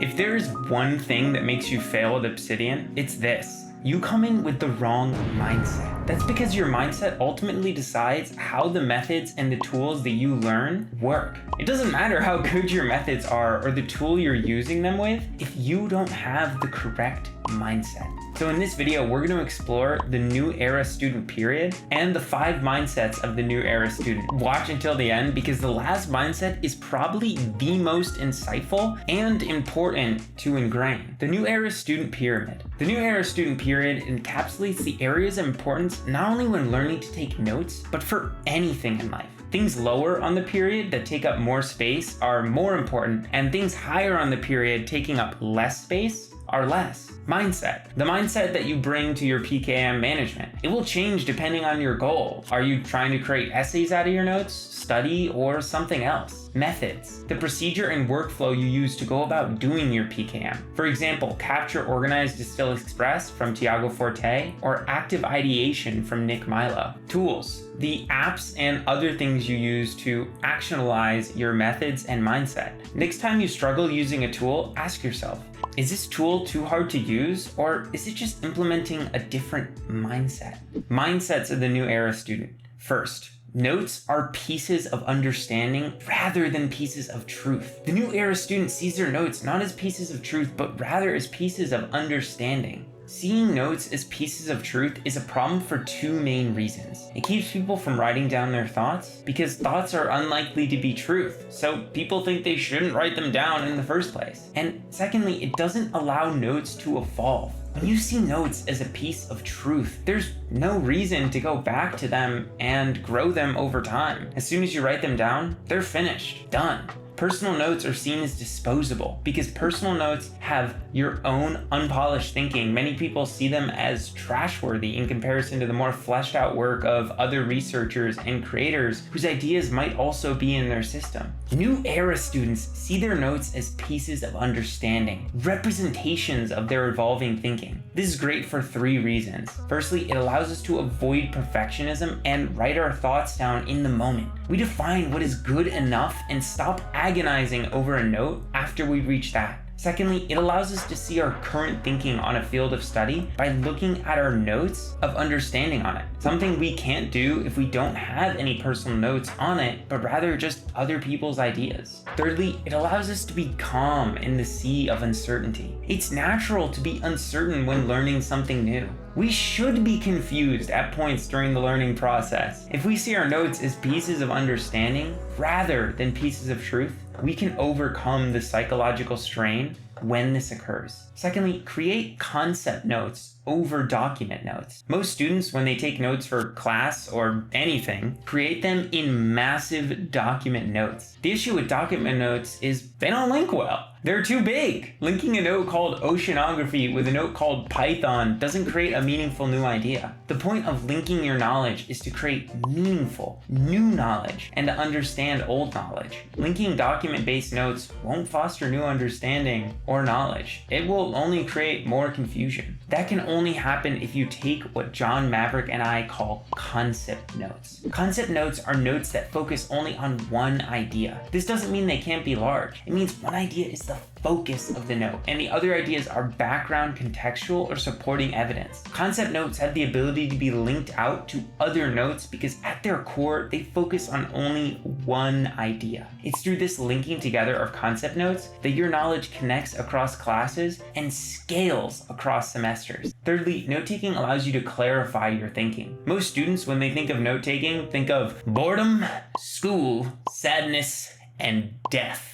If there's one thing that makes you fail at Obsidian, it's this. You come in with the wrong mindset. That's because your mindset ultimately decides how the methods and the tools that you learn work. It doesn't matter how good your methods are or the tool you're using them with if you don't have the correct mindset. So in this video, we're going to explore the new era student period and the 5 mindsets of the new era student. Watch until the end because the last mindset is probably the most insightful and important to ingrain. The new era student pyramid. The new era student period encapsulates the areas of importance not only when learning to take notes, but for anything in life. Things lower on the period that take up more space are more important, and things higher on the period taking up less space are less. Mindset. The mindset that you bring to your PKM management. It will change depending on your goal. Are you trying to create essays out of your notes, study, or something else? Methods. The procedure and workflow you use to go about doing your PKM. For example, capture, organize, distill, express from Tiago Forte, or active ideation from Nick Milo. Tools. The apps and other things you use to actionalize your methods and mindset. Next time you struggle using a tool, ask yourself, is this tool too hard to use, or is it just implementing a different mindset? Mindsets of the new era student. First, notes are pieces of understanding rather than pieces of truth. The new era student sees their notes not as pieces of truth, but rather as pieces of understanding. Seeing notes as pieces of truth is a problem for 2 main reasons. It keeps people from writing down their thoughts because thoughts are unlikely to be truth, so people think they shouldn't write them down in the first place. And secondly, it doesn't allow notes to evolve. When you see notes as a piece of truth, there's no reason to go back to them and grow them over time. As soon as you write them down, they're finished, done. Personal notes are seen as disposable because personal notes have your own unpolished thinking. Many people see them as trash-worthy in comparison to the more fleshed out work of other researchers and creators whose ideas might also be in their system. New era students see their notes as pieces of understanding, representations of their evolving thinking. This is great for 3 reasons. Firstly, it allows us to avoid perfectionism and write our thoughts down in the moment. We define what is good enough and stop agonizing over a note after we reach that. Secondly, it allows us to see our current thinking on a field of study by looking at our notes of understanding on it. Something we can't do if we don't have any personal notes on it, but rather just other people's ideas. Thirdly, it allows us to be calm in the sea of uncertainty. It's natural to be uncertain when learning something new. We should be confused at points during the learning process. If we see our notes as pieces of understanding rather than pieces of truth, we can overcome the psychological strain when this occurs. Secondly, create concept notes over document notes. Most students, when they take notes for class or anything, create them in massive document notes. The issue with document notes is they don't link well. They're too big. Linking a note called oceanography with a note called Python doesn't create a meaningful new idea. The point of linking your knowledge is to create meaningful, new knowledge and to understand old knowledge. Linking document-based notes won't foster new understanding or knowledge. It will only create more confusion. That can only happen if you take what John Maverick and I call concept notes. Concept notes are notes that focus only on one idea. This doesn't mean they can't be large. It means one idea is the focus of the note, and the other ideas are background, contextual, or supporting evidence. Concept notes have the ability to be linked out to other notes because at their core, they focus on only one idea. It's through this linking together of concept notes that your knowledge connects across classes and scales across semesters. Thirdly, note-taking allows you to clarify your thinking. Most students, when they think of note-taking, think of boredom, school, sadness, and death.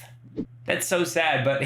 That's so sad, but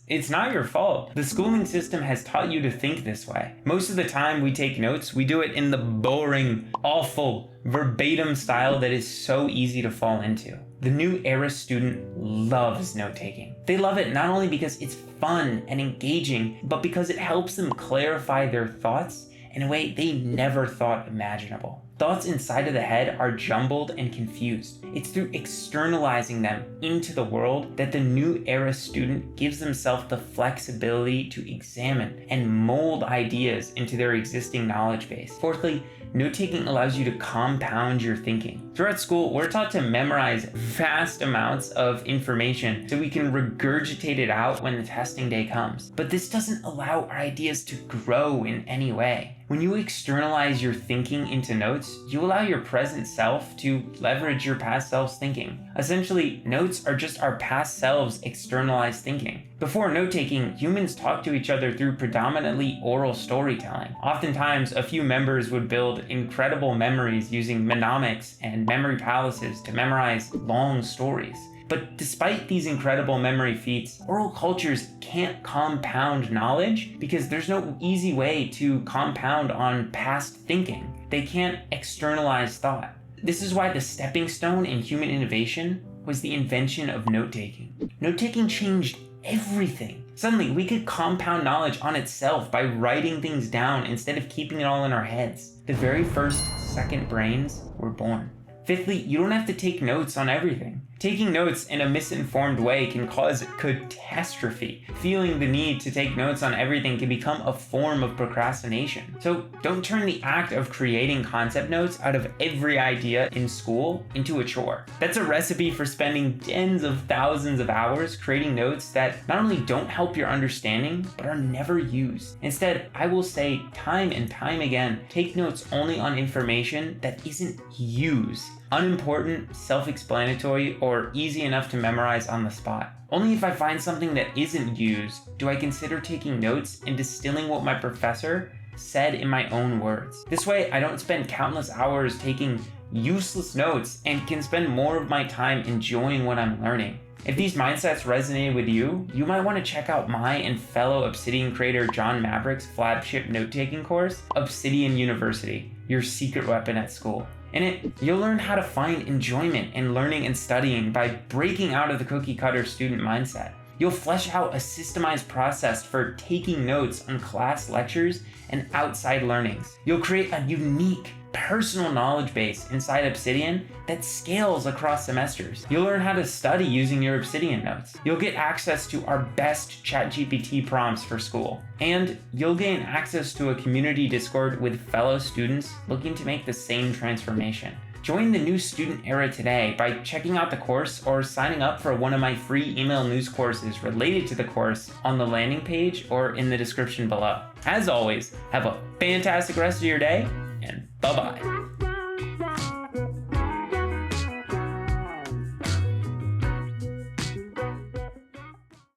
it's not your fault. The schooling system has taught you to think this way. Most of the time we take notes, we do it in the boring, awful, verbatim style that is so easy to fall into. The new era student loves note-taking. They love it not only because it's fun and engaging, but because it helps them clarify their thoughts in a way they never thought imaginable. Thoughts inside of the head are jumbled and confused. It's through externalizing them into the world that the new era student gives themselves the flexibility to examine and mold ideas into their existing knowledge base. Fourthly, Note-taking allows you to compound your thinking. Throughout school, we're taught to memorize vast amounts of information so we can regurgitate it out when the testing day comes. But this doesn't allow our ideas to grow in any way. When you externalize your thinking into notes, you allow your present self to leverage your past self's thinking. Essentially, notes are just our past selves' externalized thinking. Before note-taking, humans talked to each other through predominantly oral storytelling. Oftentimes, a few members would build incredible memories using mnemonics and memory palaces to memorize long stories. But despite these incredible memory feats, oral cultures can't compound knowledge because there's no easy way to compound on past thinking. They can't externalize thought. This is why the stepping stone in human innovation was the invention of note-taking. Note-taking changed everything. Suddenly, we could compound knowledge on itself by writing things down instead of keeping it all in our heads. The very first second brains were born. Fifthly, you don't have to take notes on everything. Taking notes in a misinformed way can cause catastrophe. Feeling the need to take notes on everything can become a form of procrastination. So don't turn the act of creating concept notes out of every idea in school into a chore. That's a recipe for spending tens of thousands of hours creating notes that not only don't help your understanding, but are never used. Instead, I will say time and time again, take notes only on information that isn't used. Unimportant, self-explanatory, or easy enough to memorize on the spot. Only if I find something that isn't used do I consider taking notes and distilling what my professor said in my own words. This way, I don't spend countless hours taking useless notes and can spend more of my time enjoying what I'm learning. If these mindsets resonated with you, you might want to check out my and fellow Obsidian creator John Maverick's flagship note-taking course, Obsidian University, your secret weapon at school. In it, you'll learn how to find enjoyment in learning and studying by breaking out of the cookie-cutter student mindset. You'll flesh out a systemized process for taking notes on class lectures and outside learnings. You'll create a unique, personal knowledge base inside Obsidian that scales across semesters. You'll learn how to study using your Obsidian notes. You'll get access to our best ChatGPT prompts for school. And you'll gain access to a community Discord with fellow students looking to make the same transformation. Join the new student era today by checking out the course or signing up for one of my free email news courses related to the course on the landing page or in the description below. As always, have a fantastic rest of your day, and bye-bye.